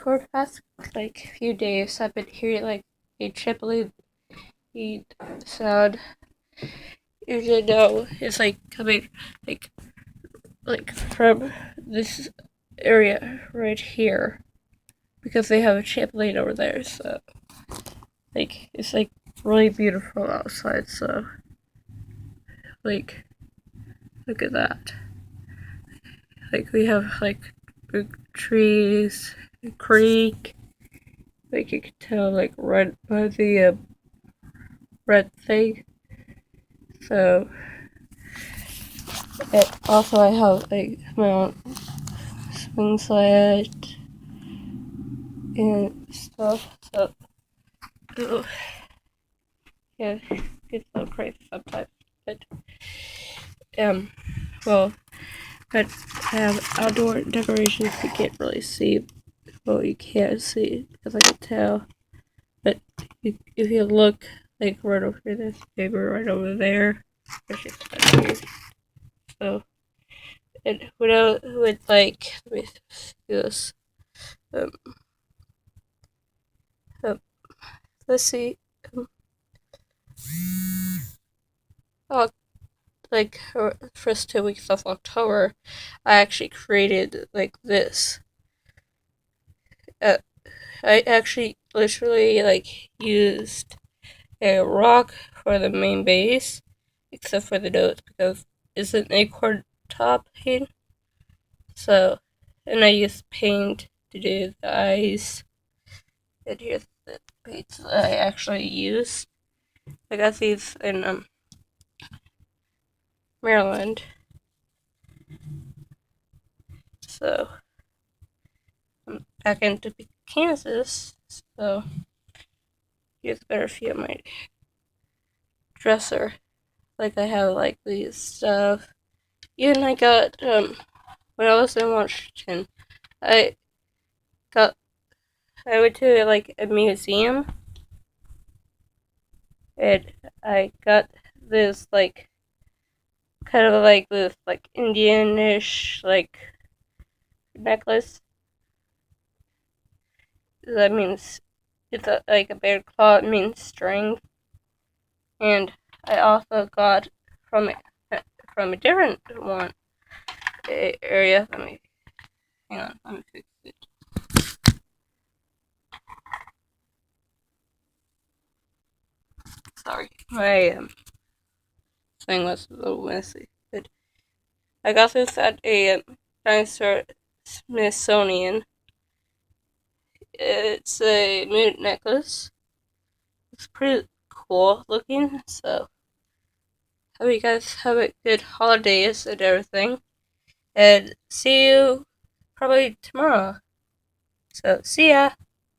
for the past few days, I've been hearing a triply sound. Usually, no, it's coming like from this area right here because they have a trampoline over there. So it's really beautiful outside. So like look at that. We have big trees, a creek. You can tell right by the red thing. So also I have my own swing set and stuff. So yeah, it's so crazy sometimes. But well, but I have outdoor decorations you can't really see. Well, you can't see because I can tell. But if you look right over here, there's paper right over there. So and when I would let me do this. Um, um let's see. Oh, first 2 weeks of October, I actually created this. Uh, I actually literally used a rock for the main base, except for the nose because it's an acorn top paint. So, and I used paint to do the eyes. And here's the paints that I actually used. I got these in Maryland. So I'm back into Kansas. So here's a better view of my dresser. I have these stuff. Even I got when I was in Washington, I got I went to a museum and I got this kind of this Indianish necklace. That means it's a bear claw. It means strength. And I also got from a different one area. Let me hang on. Let me fix it. Sorry, my thing was a little messy. But I got this at a dinosaur Smithsonian. It's a moon necklace. It's pretty cool looking. So hope you guys have a good holidays and everything. And see you probably tomorrow. So see ya.